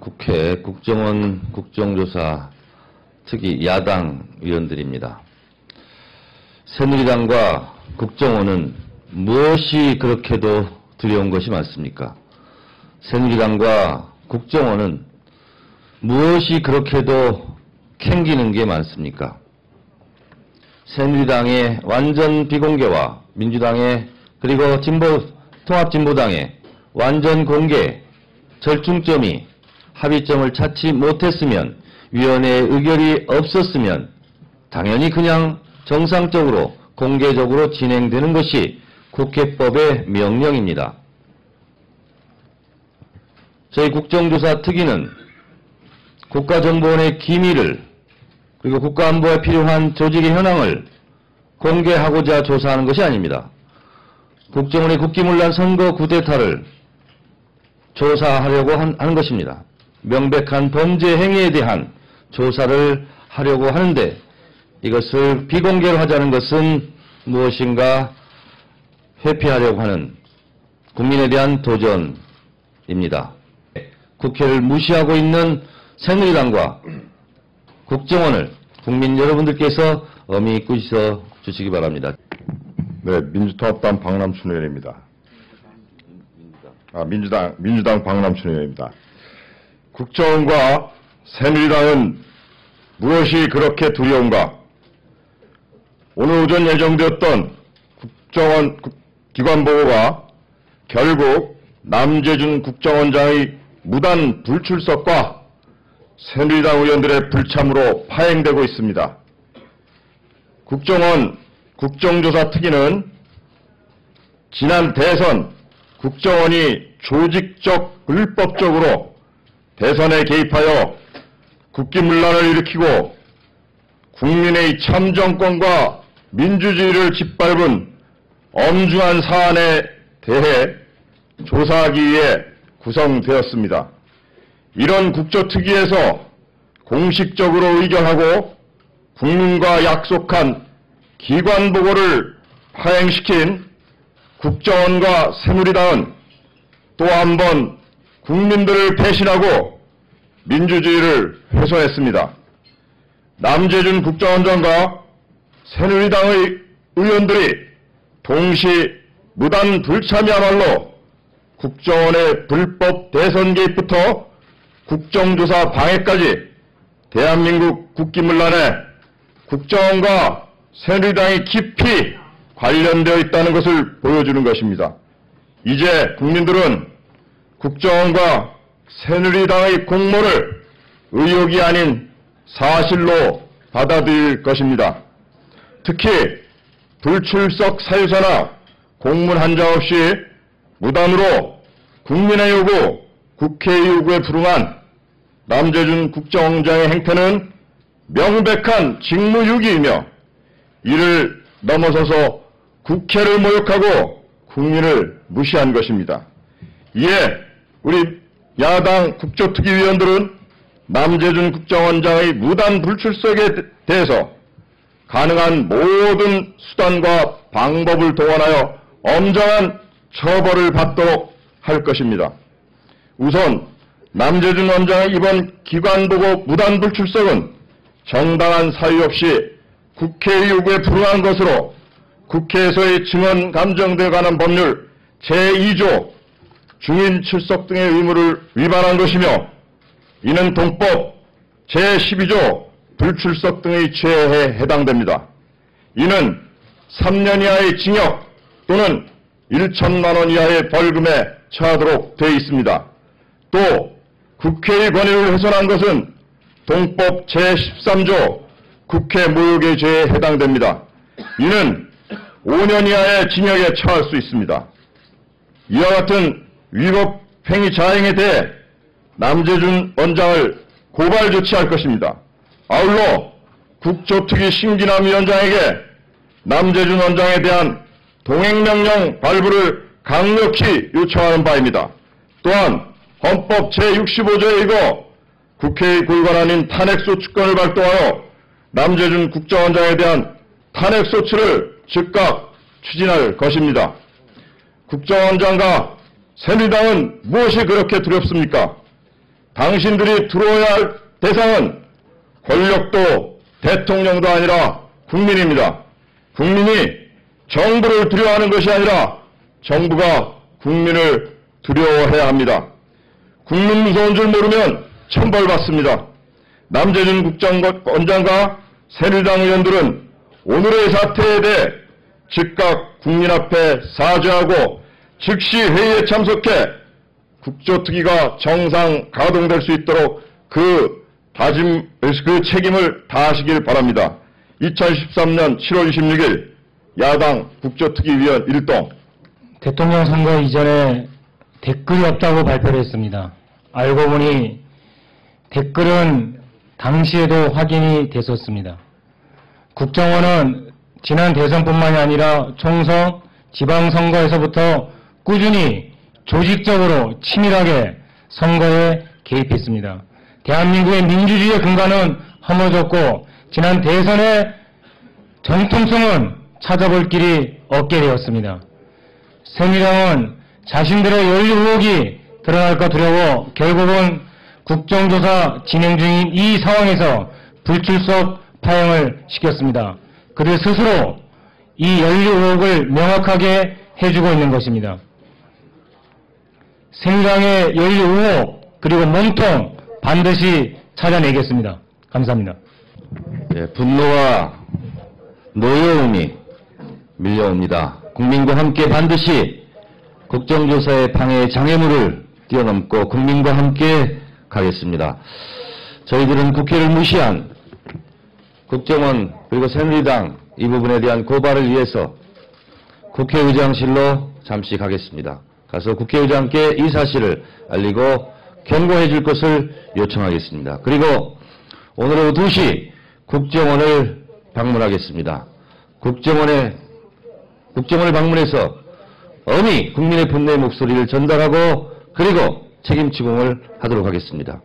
국회 국정원 국정조사 특위 야당 의원들입니다. 새누리당과 국정원은 무엇이 그렇게도 두려운 것이 많습니까? 새누리당과 국정원은 무엇이 그렇게도 캥기는 게 많습니까? 새누리당의 완전 비공개와 민주당의 그리고 통합진보당의 완전 공개, 절충점이 합의점을 찾지 못했으면, 위원회의 의결이 없었으면 당연히 그냥 정상적으로 공개적으로 진행되는 것이 국회법의 명령입니다. 저희 국정조사 특위는 국가정보원의 기밀을 그리고 국가안보에 필요한 조직의 현황을 공개하고자 조사하는 것이 아닙니다. 국정원의 국기문란 선거 쿠데타를 조사하려고 하는 것입니다. 명백한 범죄 행위에 대한 조사를 하려고 하는데 이것을 비공개로 하자는 것은 무엇인가 회피하려고 하는 국민에 대한 도전입니다. 국회를 무시하고 있는 새누리당과 국정원을 국민 여러분들께서 엄히 꾸짖어 주시기 바랍니다. 네, 민주통합당 박남춘 의원입니다. 민주당 박남춘 의원입니다. 국정원과 새누리당은 무엇이 그렇게 두려운가? 오늘 오전 예정되었던 국정원 기관보고가 결국 남재준 국정원장의 무단 불출석과 새누리당 의원들의 불참으로 파행되고 있습니다. 국정원 국정조사 특위는 지난 대선 국정원이 조직적 불법적으로 대선에 개입하여 국기문란을 일으키고 국민의 참정권과 민주주의를 짓밟은 엄중한 사안에 대해 조사하기 위해 구성되었습니다. 이런 국조특위에서 공식적으로 의결하고 국민과 약속한 기관보고를 파행시킨 국정원과 새누리당은 또 한 번 국민들을 배신하고 민주주의를 훼손했습니다. 남재준 국정원장과 새누리당의 의원들이 동시 무단 불참이야말로 국정원의 불법 대선 개입부터 국정조사 방해까지 대한민국 국기문란에 국정원과 새누리당이 깊이 관련되어 있다는 것을 보여주는 것입니다. 이제 국민들은 국정원과 새누리당의 공모를 의혹이 아닌 사실로 받아들일 것입니다. 특히 불출석 사유서나 공문 한 장 없이 무단으로 국민의 요구, 국회의 요구에 불응한 남재준 국정원장의 행태는 명백한 직무유기이며 이를 넘어서서 국회를 모욕하고 국민을 무시한 것입니다. 이에 우리 야당 국조특위 위원들은 남재준 국정원장의 무단 불출석에 대해서 가능한 모든 수단과 방법을 동원하여 엄정한 처벌을 받도록 할 것입니다. 우선 남재준 원장의 이번 기관보고 무단 불출석은 정당한 사유 없이 국회의 요구에 불응한 것으로 국회에서의 증언 감정에 관한 법률 제2조 중인 출석 등의 의무를 위반한 것이며 이는 동법 제12조 불출석 등의 죄에 해당됩니다. 이는 3년 이하의 징역 또는 1천만 원 이하의 벌금에 처하도록 되어 있습니다. 또 국회의 권위를 훼손한 것은 동법 제13조 국회 모욕의 죄에 해당됩니다. 이는 5년 이하의 징역에 처할 수 있습니다. 이와 같은 위법 행위 자행에 대해 남재준 원장을 고발 조치할 것입니다. 아울러 국조특위 신기남 위원장에게 남재준 원장에 대한 동행명령 발부를 강력히 요청하는 바입니다. 또한 헌법 제65조에 의거 국회의 권한 아닌 탄핵소추권을 발동하여 남재준 국정원장에 대한 탄핵소추를 즉각 추진할 것입니다. 국정원장과 새누리당은 무엇이 그렇게 두렵습니까? 당신들이 들어야 할 대상은 권력도 대통령도 아니라 국민입니다. 국민이 정부를 두려워하는 것이 아니라 정부가 국민을 두려워해야 합니다. 국민 무서운 줄 모르면 천벌받습니다. 남재준 국정원장과 새누리당 의원들은 오늘의 사태에 대해 즉각 국민 앞에 사죄하고 즉시 회의에 참석해 국조특위가 정상 가동될 수 있도록 그 책임을 다하시길 바랍니다. 2013년 7월 26일 야당 국조특위위원 1동. 대통령 선거 이전에 댓글이 없다고 발표를 했습니다. 알고 보니 댓글은 당시에도 확인이 됐었습니다. 국정원은 지난 대선뿐만이 아니라 총선, 지방선거에서부터 꾸준히 조직적으로 치밀하게 선거에 개입했습니다. 대한민국의 민주주의의 근간은 허물어졌고 지난 대선의 정통성은 찾아볼 길이 없게 되었습니다. 새누리당은 자신들의 연루 의혹이 드러날까 두려워 결국은 국정조사 진행 중인 이 상황에서 불출석 파행을 시켰습니다. 그들 스스로 이 연루 의혹을 명확하게 해주고 있는 것입니다. 새누리당의 연루 의혹 그리고 몸통 반드시 찾아내겠습니다. 감사합니다. 네, 분노와 노여움이 밀려옵니다. 국민과 함께 반드시 국정조사의 방해 장애물을 뛰어넘고 국민과 함께 가겠습니다. 저희들은 국회를 무시한 국정원 그리고 새누리당 이 부분에 대한 고발을 위해서 국회의장실로 잠시 가겠습니다. 가서 국회의장께 이 사실을 알리고 경고해 줄 것을 요청하겠습니다. 그리고 오늘 오후 2시 국정원을 방문하겠습니다. 국정원을 방문해서 엄히 국민의 분노의 목소리를 전달하고 그리고 책임 추궁을 하도록 하겠습니다.